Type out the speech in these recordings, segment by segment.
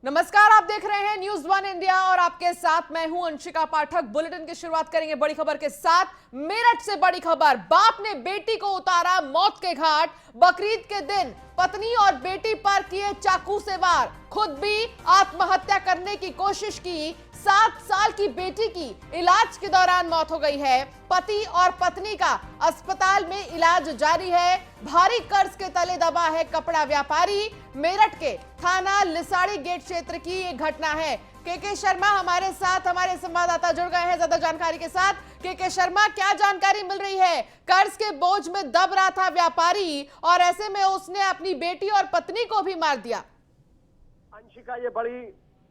नमस्कार, आप देख रहे हैं न्यूज़ वन इंडिया और आपके साथ मैं हूं अंशिका पाठक। बुलेटिन की शुरुआत करेंगे बड़ी खबर के साथ। मेरठ से बड़ी खबर, बाप ने बेटी को उतारा मौत के घाट। बकरीद के दिन पत्नी और बेटी पर किए चाकू से वार, खुद भी आत्महत्या करने की कोशिश की। 7 साल की बेटी की इलाज के दौरान मौत हो गई है। पति और पत्नी का अस्पताल में इलाज जारी है। भारी कर्ज के तले दबा है कपड़ा व्यापारी। मेरठ के थाना लिसाड़ी गेट क्षेत्र की ये घटना है। के शर्मा हमारे साथ, हमारे संवाददाता जुड़ गए हैं ज्यादा जानकारी के साथ। के शर्मा, क्या जानकारी मिल रही है? कर्ज के बोझ में दब रहा था व्यापारी और ऐसे में उसने अपनी बेटी और पत्नी को भी मार दिया। अंशिका, ये बड़ी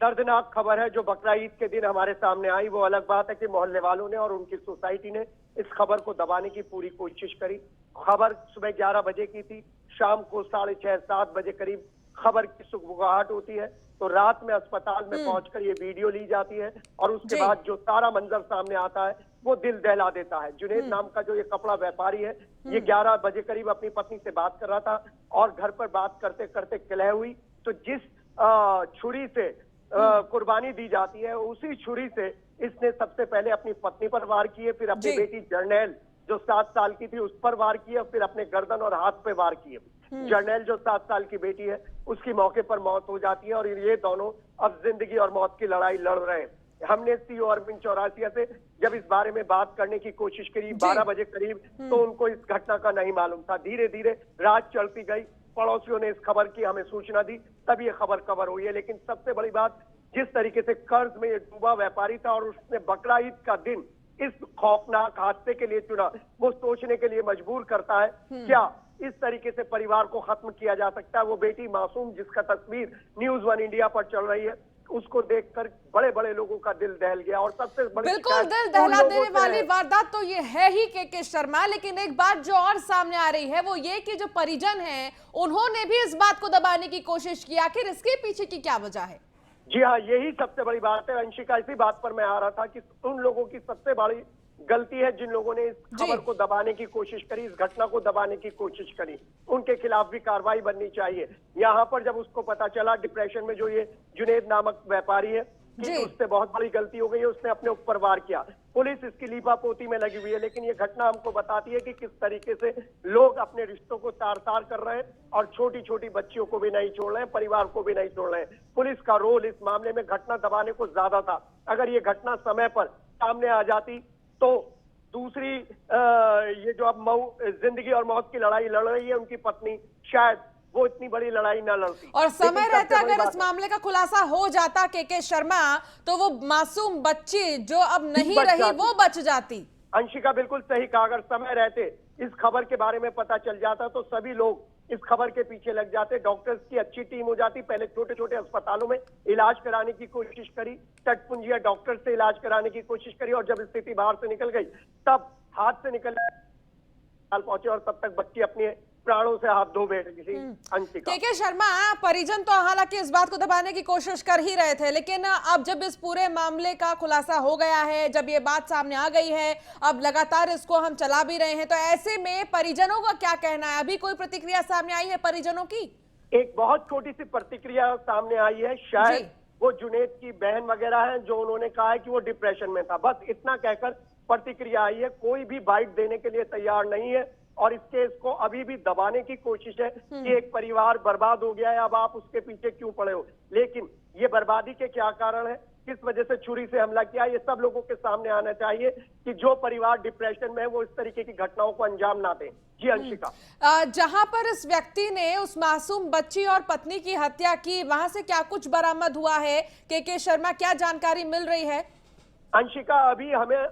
दर्दनाक खबर है जो बकरा ईद के दिन हमारे सामने आई। वो अलग बात है कि मोहल्ले वालों ने और उनकी सोसाइटी ने इस खबर को दबाने की पूरी कोशिश करी। खबर सुबह 11 बजे की थी, शाम को 6:30-7 बजे करीब खबर की सुगबुगाहट होती है, तो रात में अस्पताल में पहुंचकर ये वीडियो ली जाती है और उसके बाद जो सारा मंजर सामने आता है वो दिल दहला देता है। जुनेद नाम का जो ये कपड़ा व्यापारी है, ये 11 बजे करीब अपनी पत्नी से बात कर रहा था और घर पर बात करते करते कलह हुई, तो जिस छुरी से कुर्बानी दी जाती है उसी छुरी से इसने सबसे पहले अपनी पत्नी पर वार किए, फिर अपनी बेटी जर्नैल जो 7 साल की थी उस पर वार किए और फिर अपने गर्दन और हाथ पे वार किए। जर्नैल जो 7 साल की बेटी है उसकी मौके पर मौत हो जाती है और ये दोनों अब जिंदगी और मौत की लड़ाई लड़ रहे हैं। हमने सीओ अरविंद चौरासिया से जब इस बारे में बात करने की कोशिश करी 12 बजे करीब, तो उनको इस घटना का नहीं मालूम था। धीरे धीरे रात चलती गई, पड़ोसियों ने इस खबर की हमें सूचना दी, तब ये खबर कवर हुई है। लेकिन सबसे बड़ी बात, जिस तरीके से कर्ज में ये डूबा व्यापारी था और उसने बकरा ईद का दिन इस खौफनाक हादसे के लिए चुना, वो सोचने के लिए मजबूर करता है क्या इस तरीके से परिवार को खत्म किया जा सकता है। वो बेटी मासूम जिसका तस्वीर न्यूज़ वन इंडिया पर चल रही है, उसको देखकर बड़े बड़े लोगों का दिल दहल गया। और सबसे बड़ी बिल्कुल दिल दहला देने वाली वारदात तो ये है ही के शर्मा, लेकिन एक बात जो और सामने आ रही है वो ये कि जो परिजन हैं उन्होंने भी इस बात को दबाने की कोशिश की। आखिर इसके पीछे की क्या वजह है? जी हाँ, यही सबसे बड़ी बात है अंशिका। इसी बात पर मैं आ रहा था कि उन लोगों की सबसे बड़ी गलती है जिन लोगों ने इस खबर को दबाने की कोशिश करी, इस घटना को दबाने की कोशिश करी, उनके खिलाफ भी कार्रवाई बननी चाहिए। यहाँ पर जब उसको पता चला डिप्रेशन में जो ये जुनेद नामक व्यापारी है कि उससे बहुत बड़ी गलती हो गई है, उसने अपने ऊपर वार किया। पुलिस इसकी लीपापोती में लगी हुई है, लेकिन ये घटना हमको बताती है कि किस तरीके से लोग अपने रिश्तों को तार-तार कर रहे हैं और छोटी छोटी बच्चियों को भी नहीं छोड़ रहे हैं, परिवार को भी नहीं छोड़ रहे हैं। पुलिस का रोल इस मामले में घटना दबाने को ज्यादा था। अगर ये घटना समय पर सामने आ जाती तो दूसरी ये जो अब जिंदगी और मौत की लड़ाई लड़ रही है उनकी पत्नी, शायद वो इतनी बड़ी लड़ाई ना लड़ती। और समय रहते अगर इस मामले का खुलासा हो जाता के शर्मा, तो वो मासूम बच्ची जो अब नहीं रही वो बच जाती। अंशिका, बिल्कुल सही कहा। अगर समय रहते इस खबर के बारे में पता चल जाता तो सभी लोग इस खबर के पीछे लग जाते, डॉक्टर्स की अच्छी टीम हो जाती। पहले छोटे छोटे अस्पतालों में इलाज कराने की कोशिश करी, तटपुंजिया डॉक्टर से इलाज कराने की कोशिश करी और जब स्थिति बाहर से निकल गई तब हाथ से निकल पहुंचे और तब तक बच्ची अपने प्राणों से हाथ धो बैठ गई। अंशिका, के शर्मा, परिजन तो हालांकि इस बात को दबाने की कोशिश कर ही रहे थे, लेकिन अब जब इस पूरे मामले का खुलासा हो गया है, जब ये बात सामने आ गई है, अब लगातार इसको हम चला भी रहे हैं, तो ऐसे में परिजनों का क्या कहना है? अभी कोई प्रतिक्रिया सामने आई है परिजनों की? एक बहुत छोटी सी प्रतिक्रिया सामने आई है, शायद वो जुनेद की बहन वगैरह है जो उन्होंने कहा है कि वो डिप्रेशन में था। बस इतना कहकर प्रतिक्रिया आई है, कोई भी बाइट देने के लिए तैयार नहीं है और इस केस को अभी भी दबाने की कोशिश है कि एक परिवार बर्बाद हो गया है, अब आप उसके पीछे क्यों पड़े हो। लेकिन ये बर्बादी के क्या कारण है, किस वजह से छुरी से हमला किया, ये सब लोगों के सामने आना चाहिए कि जो परिवार डिप्रेशन में है वो इस तरीके की घटनाओं को अंजाम ना दें। जी अंशिका, जहां पर इस व्यक्ति ने उस मासूम बच्ची और पत्नी की हत्या की, वहां से क्या कुछ बरामद हुआ है? के शर्मा, क्या जानकारी मिल रही है? अंशिका, अभी हमें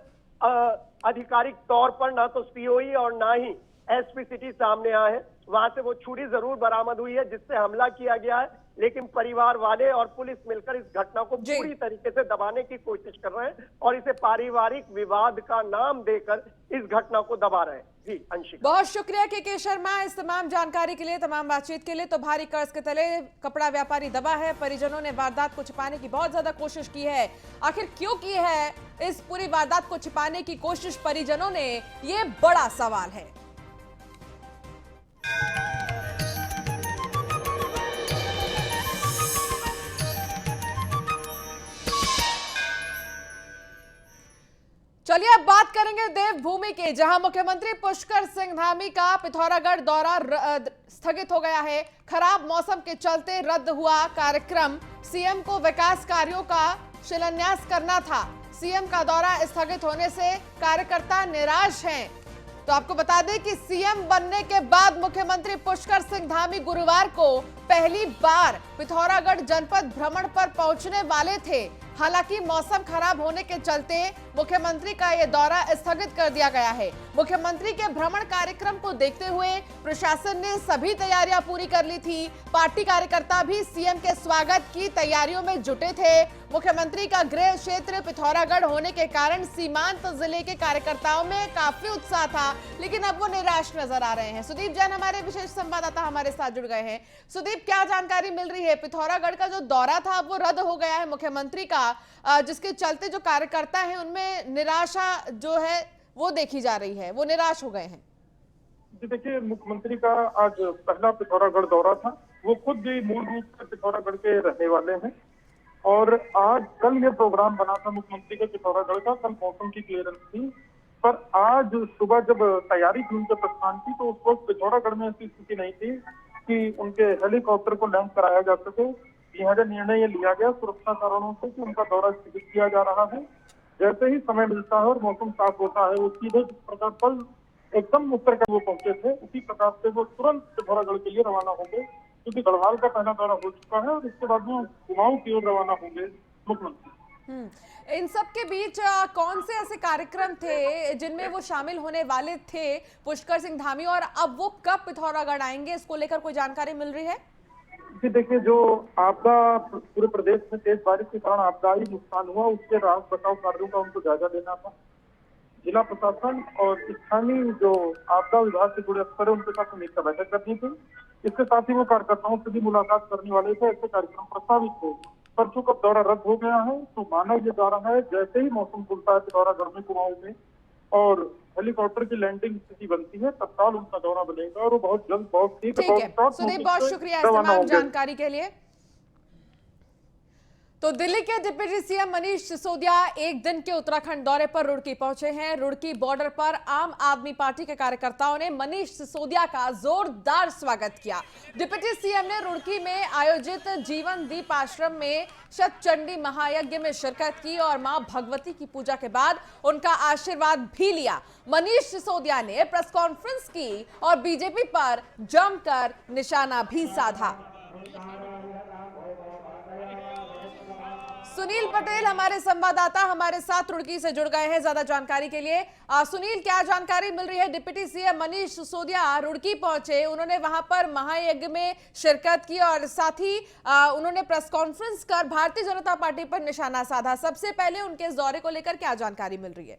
आधिकारिक तौर पर ना तो सीओई और ना ही एसपी सिटी सामने आए हैं। वहां से वो छुरी जरूर बरामद हुई है जिससे हमला किया गया है, लेकिन परिवार वाले और पुलिस मिलकर इस घटना को पूरी तरीके से दबाने की कोशिश कर रहे हैं और इसे पारिवारिक विवाद का नाम देकर इस घटना को दबा रहे हैं। जी अंशिका, बहुत शुक्रिया के शर्मा इस तमाम जानकारी के लिए, तमाम बातचीत के लिए। तो भारी कर्ज के तले कपड़ा व्यापारी दबा है, परिजनों ने वारदात को छिपाने की बहुत ज्यादा कोशिश की है। आखिर क्यों की है इस पूरी वारदात को छिपाने की कोशिश परिजनों ने, ये बड़ा सवाल है। चलिए अब बात करेंगे देवभूमि की, जहां मुख्यमंत्री पुष्कर सिंह धामी का पिथौरागढ़ दौरा स्थगित हो गया है। खराब मौसम के चलते रद्द हुआ कार्यक्रम। सीएम को विकास कार्यों का शिलान्यास करना था। सीएम का दौरा स्थगित होने से कार्यकर्ता निराश हैं। तो आपको बता दें कि सीएम बनने के बाद मुख्यमंत्री पुष्कर सिंह धामी गुरुवार को पहली बार पिथौरागढ़ जनपद भ्रमण पर पहुंचने वाले थे। हालांकि मौसम खराब होने के चलते मुख्यमंत्री का यह दौरा स्थगित कर दिया गया है। मुख्यमंत्री के भ्रमण कार्यक्रम को देखते हुए प्रशासन ने सभी तैयारियां पूरी कर ली थी। पार्टी कार्यकर्ता भी सीएम के स्वागत की तैयारियों में जुटे थे। मुख्यमंत्री का गृह क्षेत्र पिथौरागढ़ होने के कारण सीमांत जिले के कार्यकर्ताओं में काफी उत्साह था, लेकिन अब वो निराश नजर आ रहे हैं। सुदीप जैन हमारे विशेष संवाददाता हमारे साथ जुड़ गए हैं। सुदीप, क्या जानकारी मिल रही है? पिथौरागढ़ का जो दौरा था वो रद्द हो गया है मुख्यमंत्री का, जिसके चलते जो कार्यकर्ता हैं उनमें निराशा जो है वो देखी जा रही है, वो निराश हो गए हैं। जी देखिए, मुख्यमंत्री का आज पहला पिथौरागढ़ दौरा था। वो खुद भी मूल रूप से पिथौरागढ़ के रहने वाले हैं और आज कल ये प्रोग्राम बना था मुख्यमंत्री के पिथौरागढ़ का। कल मौसम की क्लियरेंस थी, पर आज सुबह जब तैयारी थी उनके प्रस्थान की तो उस वक्त पिथौरागढ़ में ऐसी स्थिति नहीं थी कि उनके हेलीकॉप्टर को लैंड कराया जा सके। लिहाजा निर्णय ये लिया गया सुरक्षा कारणों से कि उनका दौरा स्थगित किया जा रहा है। जैसे ही समय मिलता है और मौसम साफ होता है, वो सीधे जिस प्रकार कल एकदम उत्तर का वो पहुंचे थे, उसी प्रकार से वो तुरंत पिथौरागढ़ के लिए रवाना होंगे, क्योंकि गढ़वाल का पहला दौरा हो चुका है और इसके बाद वो कुमाऊं की ओर रवाना होंगे मुख्यमंत्री। इन सब के बीच कौन से ऐसे कार्यक्रम थे जिनमें वो शामिल होने वाले थे पुष्कर सिंह धामी, और अब वो कब पिथौरागढ़ आएंगे, इसको लेकर कोई जानकारी मिल रही है? जी देखिए, जो आपदा पूरे प्रदेश में तेज बारिश के कारण आपदाई नुकसान हुआ, उसके राहत बचाव कार्यों का उनको जायजा लेना था। जिला प्रशासन और स्थानीय जो आपदा विभाग से जुड़े अफसर है उनके साथ समीक्षा बैठक करनी थी। इसके साथ ही वो कार्यकर्ताओं से भी मुलाकात करने वाले थे। ऐसे कार्यक्रम प्रस्तावित थे, पर चूंकि दौरा रद्द हो गया है तो माना ये जा रहा है जैसे ही मौसम खुलता है पिथौरागढ़ में, कुमाऊं में, और हेलीकॉप्टर की लैंडिंग स्थिति बनती है, तत्काल उनका दौरा बनेगा और वो बहुत जल्द बहुत ठीक है। सुदीप, बहुत शुक्रिया इस तमाम जानकारी के लिए। तो दिल्ली के डिप्टी सीएम मनीष सिसोदिया एक दिन के उत्तराखंड दौरे पर रुड़की पहुंचे हैं। रुड़की बॉर्डर पर आम आदमी पार्टी के कार्यकर्ताओं ने मनीष सिसोदिया का जोरदार स्वागत किया। डिप्टी सीएम ने रुड़की में आयोजित जीवन दीप आश्रम में शतचंडी महायज्ञ में शिरकत की और मां भगवती की पूजा के बाद उनका आशीर्वाद भी लिया। मनीष सिसोदिया ने प्रेस कॉन्फ्रेंस की और बीजेपी पर जमकर निशाना भी साधा। सुनील पटेल हमारे संवाददाता हमारे साथ रुड़की से जुड़ गए हैं ज्यादा जानकारी के लिए। सुनील, क्या जानकारी मिल रही है? डिप्टी सीएम मनीष सिसोदिया रुड़की पहुंचे, उन्होंने वहां पर महायज्ञ में शिरकत की और साथ ही उन्होंने प्रेस कॉन्फ्रेंस कर भारतीय जनता पार्टी पर निशाना साधा। सबसे पहले उनके इस दौरे को लेकर क्या जानकारी मिल रही है?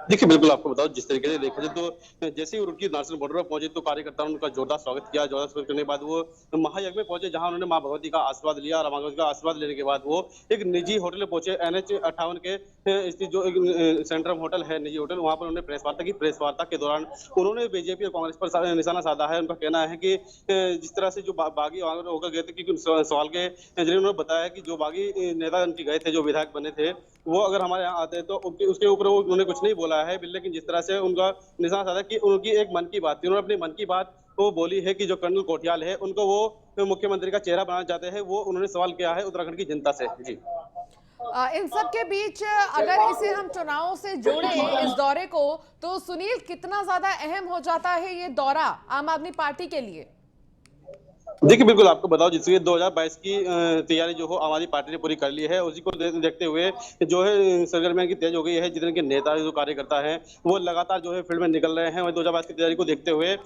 देखिए, बिल्कुल आपको बताओ, जिस तरीके से देखा जाए तो जैसे ही रुड़की नेशनल बॉर्डर पर पहुंचे तो कार्यकर्ताओं ने उनका जोरदार स्वागत किया। जोरदार स्वागत करने के बाद वो महायज्ञ में पहुंचे, जहां उन्होंने मां भगवती का आशीर्वाद लिया और मां भगवती का आशीर्वाद लेने के बाद वो एक निजी होटल में पहुंचे। NH 58 के स्थित जो एक सेंट्रम होटल है, निजी होटल, वहां पर उन्होंने प्रेस वार्ता की। प्रेस वार्ता के दौरान उन्होंने बीजेपी और कांग्रेस पर निशाना साधा है। उनका कहना है कि जिस तरह से जो बागी होकर गए थे, क्योंकि सवाल के जरिए उन्होंने बताया कि जो बागी नेता उनके गए थे, जो विधायक बने थे, वो अगर हमारे यहाँ आते तो उसके ऊपर उन्होंने कुछ नहीं बोला है, लेकिन जिस तरह से उनका निशाना साधा कि उनकी एक मन की बात थी, उन्होंने अपनी मन की बात वो बोली है कि जो कर्नल कोटियाल है उनको वो मुख्यमंत्री का चेहरा बनाना चाहते हैं। वो उन्होंने सवाल किया है उत्तराखंड की जनता से। जी, इन सब के बीच अगर इसे हम चुनावों से जोड़ें इस दौरे को, तो सुनील, कितना ज्यादा अहम हो जाता है ये दौरा आम आदमी पार्टी के लिए? देखिए, बिल्कुल आपको बताओ, जिससे 2022 की तैयारी जो हो आम आदमी पार्टी ने पूरी कर ली है, उसी को देखते हुए जो है सरगर्मियां की तेज हो गई है। जितने के नेता जो कार्यकर्ता हैं वो लगातार जो है फील्ड में निकल रहे हैं। वहीं 2022 की तैयारी को देखते हुए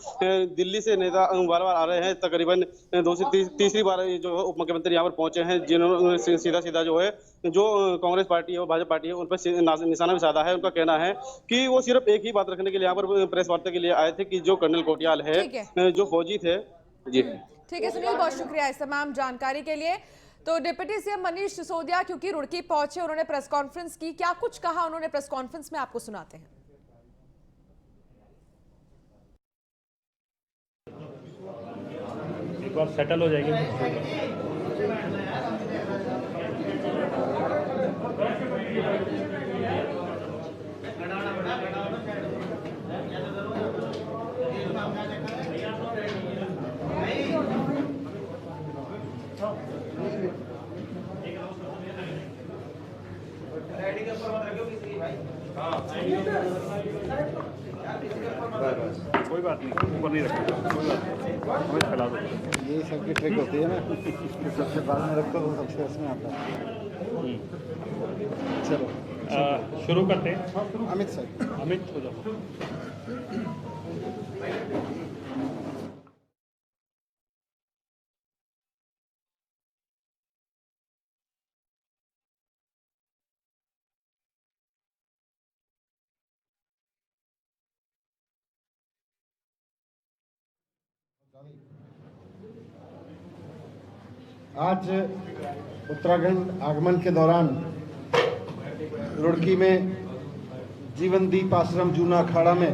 दिल्ली से नेता बार बार आ रहे हैं। तकरीबन 2 से तीसरी बार जो उप मुख्यमंत्री यहाँ पर पहुंचे हैं, जिन्होंने सीधा जो है जो कांग्रेस पार्टी है और भाजपा पार्टी है उन पर निशाना भी साधा है। उनका कहना है कि वो सिर्फ एक ही बात रखने के लिए यहाँ पर प्रेस वार्ता के लिए आए थे कि जो कर्नल कोटियाल है, जो फौजी थे। जी ठीक है सुनील, बहुत शुक्रिया इस तमाम जानकारी के लिए। तो डिप्टी सीएम मनीष सिसोदिया क्योंकि रुड़की पहुंचे, उन्होंने प्रेस कॉन्फ्रेंस की। क्या कुछ कहा उन्होंने प्रेस कॉन्फ्रेंस में, आपको सुनाते हैं। एक बार सेटल हो जाएगी। कोई बात नहीं, ऊपर नहीं रखना, कोई बात नहीं, हमें फैला दो। यही सबकी ट्रिक होती है ना कि सबसे बाद में रखो तो सबसे उसमें आता है। चलो शुरू करते हैं। अमित सर, अमित हो जाओ। आज उत्तराखंड आगमन के दौरान रुड़की में जीवनदीप आश्रम जूना अखाड़ा में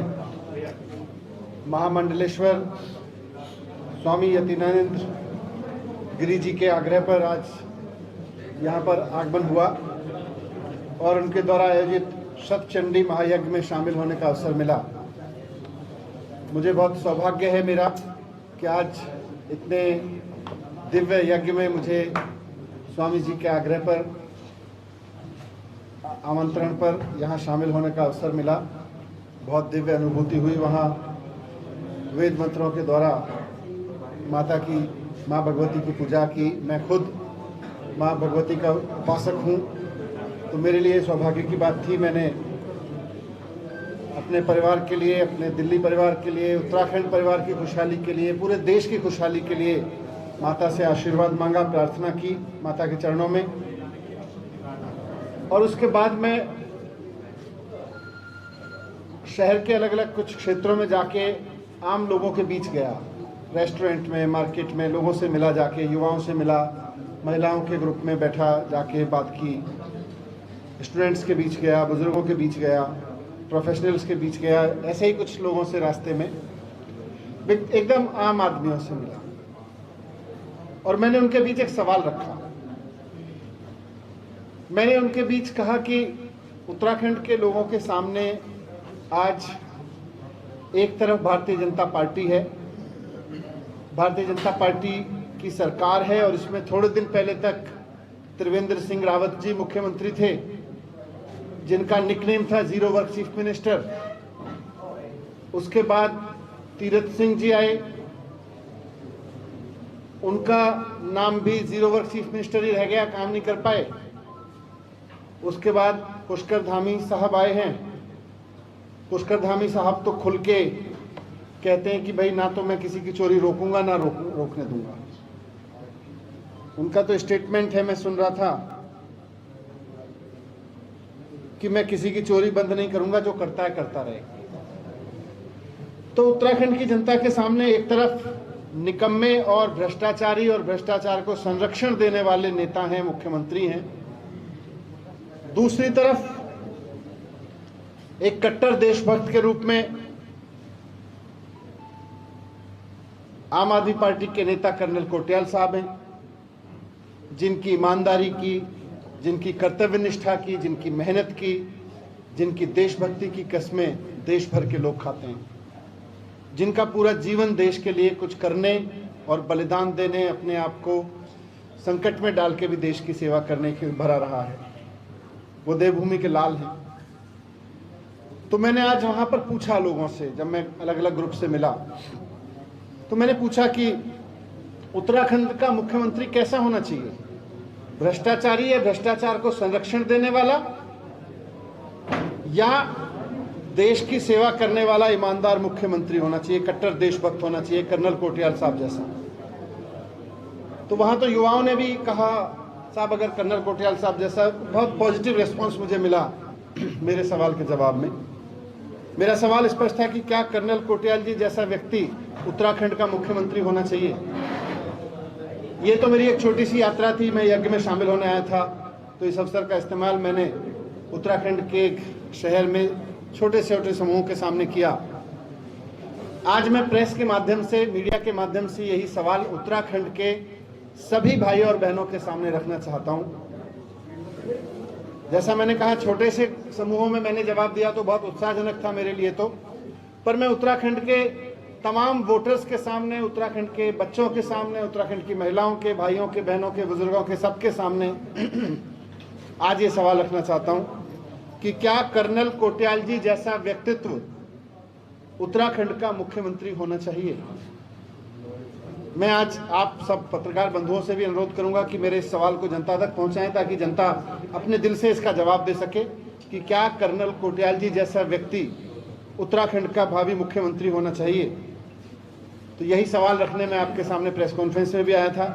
महामंडलेश्वर स्वामी यतीनानंद गिरी जी के आग्रह पर आज यहाँ पर आगमन हुआ और उनके द्वारा आयोजित शतचंडी महायज्ञ में शामिल होने का अवसर मिला। मुझे बहुत सौभाग्य है मेरा कि आज इतने दिव्य यज्ञ में मुझे स्वामी जी के आग्रह पर आमंत्रण पर यहाँ शामिल होने का अवसर मिला। बहुत दिव्य अनुभूति हुई। वहाँ वेद मंत्रों के द्वारा माँ भगवती की पूजा की। मैं खुद माँ भगवती का उपासक हूँ, तो मेरे लिए सौभाग्य की बात थी। मैंने अपने परिवार के लिए, अपने दिल्ली परिवार के लिए, उत्तराखंड परिवार की खुशहाली के लिए, पूरे देश की खुशहाली के लिए माता से आशीर्वाद मांगा, प्रार्थना की माता के चरणों में। और उसके बाद मैं शहर के अलग अलग कुछ क्षेत्रों में जाके आम लोगों के बीच गया। रेस्टोरेंट में, मार्केट में लोगों से मिला, जाके युवाओं से मिला, महिलाओं के ग्रुप में बैठा, जाके बात की, स्टूडेंट्स के बीच गया, बुजुर्गों के बीच गया, प्रोफेशनल्स के बीच गया। ऐसे ही कुछ लोगों से रास्ते में एकदम आम आदमियों से मिला और मैंने उनके बीच एक सवाल रखा। मैंने उनके बीच कहा कि उत्तराखंड के लोगों के सामने आज एक तरफ भारतीय जनता पार्टी है, भारतीय जनता पार्टी की सरकार है और इसमें थोड़े दिन पहले तक त्रिवेंद्र सिंह रावत जी मुख्यमंत्री थे, जिनका निकनेम था जीरो वर्क चीफ मिनिस्टर। उसके बाद तीरथ सिंह जी आए, उनका नाम भी जीरो वर्क चीफ मिनिस्टर ही रह गया, काम नहीं कर पाए। उसके बाद पुष्कर धामी साहब आए हैं। पुष्कर धामी साहब तो खुल के कहते हैं कि भाई ना तो मैं किसी की चोरी रोकूंगा ना रोकने दूंगा। उनका तो स्टेटमेंट है, मैं सुन रहा था कि मैं किसी की चोरी बंद नहीं करूंगा, जो करता है करता रहे। तो उत्तराखंड की जनता के सामने एक तरफ निकम्मे और भ्रष्टाचारी और भ्रष्टाचार को संरक्षण देने वाले नेता हैं, मुख्यमंत्री हैं। दूसरी तरफ एक कट्टर देशभक्त के रूप में आम आदमी पार्टी के नेता कर्नल कोटियाल साहब हैं, जिनकी ईमानदारी की, जिनकी कर्तव्य निष्ठा की, जिनकी मेहनत की, जिनकी देशभक्ति की कस्में देश भर के लोग खाते हैं, जिनका पूरा जीवन देश के लिए कुछ करने और बलिदान देने, अपने आप को संकट में डाल के भी देश की सेवा करने के भरा रहा है। वो देवभूमि के लाल हैं। तो मैंने आज वहां पर पूछा लोगों से, जब मैं अलग अलग ग्रुप से मिला तो मैंने पूछा कि उत्तराखंड का मुख्यमंत्री कैसा होना चाहिए? भ्रष्टाचारी या भ्रष्टाचार को संरक्षण देने वाला, या देश की सेवा करने वाला ईमानदार मुख्यमंत्री होना चाहिए, कट्टर देशभक्त होना चाहिए, कर्नल कोटियाल साहब जैसा? तो वहां तो युवाओं ने भी कहा साहब अगर कर्नल कोटियाल साहब जैसा। बहुत पॉजिटिव रिस्पांस मुझे मिला मेरे सवाल के जवाब में। मेरा सवाल स्पष्ट था कि क्या कर्नल कोटियाल जी जैसा व्यक्ति उत्तराखंड का मुख्यमंत्री होना चाहिए? ये तो मेरी एक छोटी सी यात्रा थी, मैं यज्ञ में शामिल होने आया था, तो इस अवसर का इस्तेमाल मैंने उत्तराखंड के एक शहर में छोटे छोटे समूहों के सामने किया। आज मैं प्रेस के माध्यम से, मीडिया के माध्यम से यही सवाल उत्तराखंड के सभी भाइयों और बहनों के सामने रखना चाहता हूं। जैसा मैंने कहा, छोटे से समूहों में मैंने जवाब दिया तो बहुत उत्साहजनक था मेरे लिए तो, पर मैं उत्तराखंड के तमाम वोटर्स के सामने, उत्तराखंड के बच्चों के सामने, उत्तराखंड की महिलाओं के, भाइयों के, बहनों के, बुजुर्गों के, सबके सामने आज ये सवाल रखना चाहता हूं कि क्या कर्नल कोटियाल जी जैसा व्यक्तित्व उत्तराखंड का मुख्यमंत्री होना चाहिए। मैं आज आप सब पत्रकार बंधुओं से भी अनुरोध करूंगा कि मेरे इस सवाल को जनता तक पहुंचाएं ताकि जनता अपने दिल से इसका जवाब दे सके कि क्या कर्नल कोटियाल जी जैसा व्यक्ति उत्तराखंड का भावी मुख्यमंत्री होना चाहिए। तो यही सवाल रखने में आपके सामने प्रेस कॉन्फ्रेंस में भी आया था।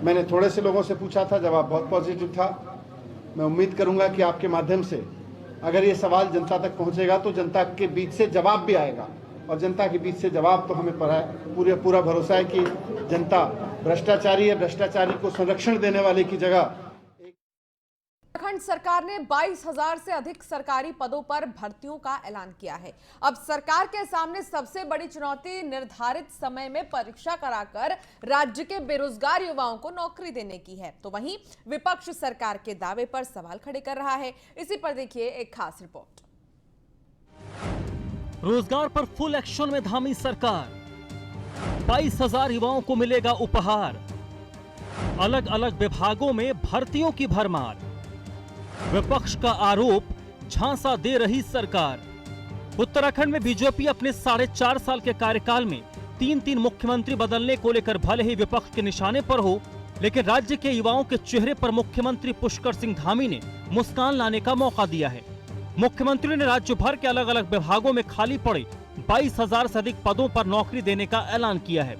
मैंने थोड़े से लोगों से पूछा था, जवाब बहुत पॉजिटिव था। मैं उम्मीद करूंगा कि आपके माध्यम से अगर ये सवाल जनता तक पहुंचेगा तो जनता के बीच से जवाब भी आएगा, और जनता के बीच से जवाब तो हमें पूरा भरोसा है कि जनता भ्रष्टाचारी है, भ्रष्टाचारी को संरक्षण देने वाले की जगह। उत्तराखंड सरकार ने 22,000 से अधिक सरकारी पदों पर भर्तियों का ऐलान किया है। अब सरकार के सामने सबसे बड़ी चुनौती निर्धारित समय में परीक्षा कराकर राज्य के बेरोजगार युवाओं को नौकरी देने की है। तो वहीं विपक्ष सरकार के दावे पर सवाल खड़े कर रहा है। इसी पर देखिए एक खास रिपोर्ट। रोजगार पर फुल एक्शन में धामी सरकार, 22,000 युवाओं को मिलेगा उपहार, अलग अलग विभागों में भर्तियों की भरमार। विपक्ष का आरोप, झांसा दे रही सरकार। उत्तराखंड में बीजेपी अपने 4.5 साल के कार्यकाल में 3 मुख्यमंत्री बदलने को लेकर भले ही विपक्ष के निशाने पर हो, लेकिन राज्य के युवाओं के चेहरे पर मुख्यमंत्री पुष्कर सिंह धामी ने मुस्कान लाने का मौका दिया है। मुख्यमंत्री ने राज्य भर के अलग अलग विभागों में खाली पड़े 22,000 से अधिक पदों पर नौकरी देने का ऐलान किया है।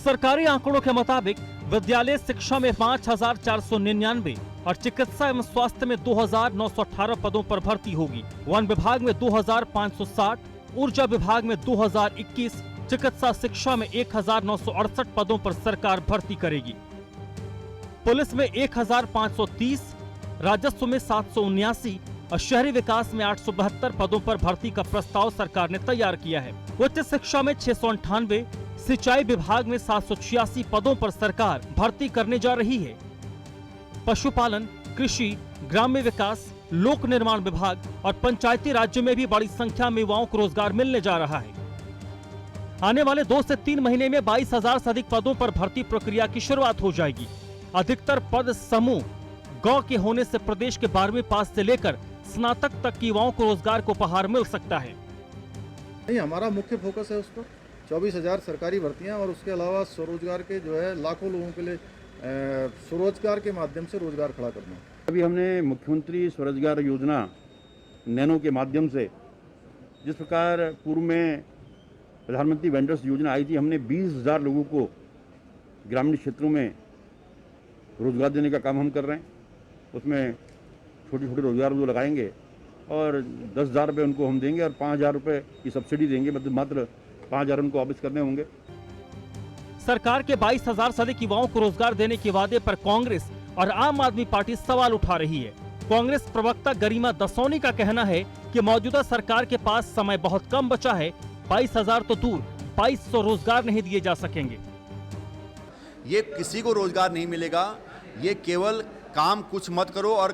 सरकारी आंकड़ों के मुताबिक विद्यालय शिक्षा में 5,499 और चिकित्सा एवं स्वास्थ्य में 2,918 पदों पर भर्ती होगी। वन विभाग में 2,560, ऊर्जा विभाग में 2,021, चिकित्सा शिक्षा में 1,968 पदों पर सरकार भर्ती करेगी। पुलिस में 1,530, राजस्व में 779 और शहरी विकास में 872 पदों पर भर्ती का प्रस्ताव सरकार ने तैयार किया है। उच्च शिक्षा में 698, सिंचाई विभाग में 786 पदों पर सरकार भर्ती करने जा रही है। पशुपालन, कृषि, ग्राम्य विकास, लोक निर्माण विभाग और पंचायती राज्यों में भी बड़ी संख्या में युवाओं को रोजगार मिलने जा रहा है। आने वाले 2 से 3 महीने में 22,000 से अधिक पदों पर भर्ती प्रक्रिया की शुरुआत हो जाएगी। अधिकतर पद समूह गौ के होने से प्रदेश के 12वीं पास से लेकर स्नातक तक के युवाओं को रोजगार को उपहार मिल सकता है। नहीं, हमारा मुख्य फोकस है उस पर 24,000 सरकारी भर्तियां और उसके अलावा स्वरोजगार के जो है लाखों लोगों के लिए स्वरोजगार के माध्यम से रोजगार खड़ा करना। अभी हमने मुख्यमंत्री स्वरोजगार योजना नैनो के माध्यम से, जिस प्रकार पूर्व में प्रधानमंत्री वेंडर्स योजना आई थी, हमने 20,000 लोगों को ग्रामीण क्षेत्रों में रोजगार देने का काम हम कर रहे हैं। उसमें छोटे छोटे रोजगार जो लगाएंगे और 10,000 रुपये उनको हम देंगे और 5,000 रुपये की सब्सिडी देंगे, मतलब मात्र 5,000 उनको वापस करने होंगे। सरकार के 22,000 से अधिक युवाओं को रोजगार देने के वादे पर कांग्रेस और आम आदमी पार्टी सवाल उठा रही है। कांग्रेस प्रवक्ता गरिमा दसौनी का कहना है कि मौजूदा सरकार के पास समय बहुत कम बचा है। 22,000 तो दूर 2,200 रोजगार नहीं दिए जा सकेंगे। ये किसी को रोजगार नहीं मिलेगा। ये केवल काम कुछ मत करो और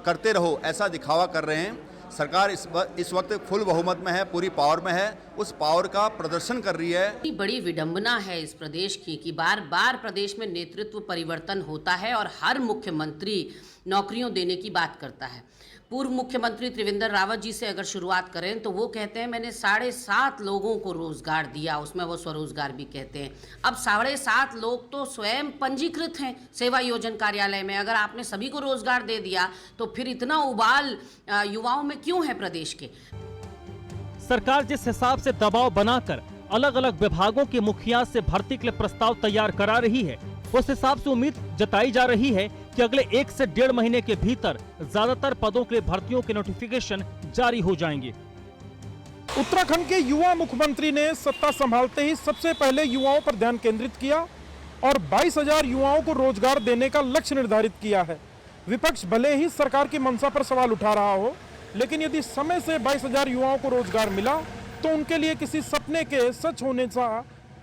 करते रहो ऐसा दिखावा कर रहे हैं। सरकार इस वक्त फुल बहुमत में है, पूरी पावर में है, उस पावर का प्रदर्शन कर रही है। बड़ी विडंबना है इस प्रदेश की कि बार बार प्रदेश में नेतृत्व परिवर्तन होता है और हर मुख्यमंत्री नौकरियों देने की बात करता है। पूर्व मुख्यमंत्री त्रिवेंद्र रावत जी से अगर शुरुआत करें तो वो कहते हैं मैंने 7.5 लोगों को रोजगार दिया, उसमें वो स्वरोजगार भी कहते हैं। अब 7.5 लोग तो स्वयं पंजीकृत हैं सेवा योजन कार्यालय में। अगर आपने सभी को रोजगार दे दिया तो फिर इतना उबाल युवाओं में क्यों है प्रदेश के? सरकार जिस हिसाब से दबाव बनाकर अलग अलग विभागों के मुखिया से भर्ती के लिए प्रस्ताव तैयार करा रही है, उस हिसाब से उम्मीद जताई जा रही है कि अगले 1 से 1.5 महीने के भीतर ज्यादातर पदों के लिए भर्तियों के नोटिफिकेशन जारी हो जाएंगे। उत्तराखंड के युवा मुख्यमंत्री ने सत्ता संभालते ही सबसे पहले युवाओं पर ध्यान केंद्रित किया और 22,000 युवाओं को रोजगार देने का लक्ष्य निर्धारित किया है। विपक्ष भले ही सरकार की मंशा पर सवाल उठा रहा हो, लेकिन यदि समय से 22,000 युवाओं को रोजगार मिला तो उनके लिए किसी सपने के सच होने से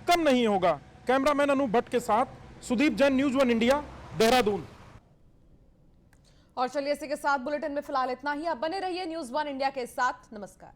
कम नहीं होगा। कैमरामैन अनूप भट्ट के साथ सुदीप जैन, न्यूज़ 1 इंडिया, देहरादून। और चलिए इसी के साथ बुलेटिन में फिलहाल इतना ही। आप बने रहिए न्यूज़ 1 इंडिया के साथ। नमस्कार।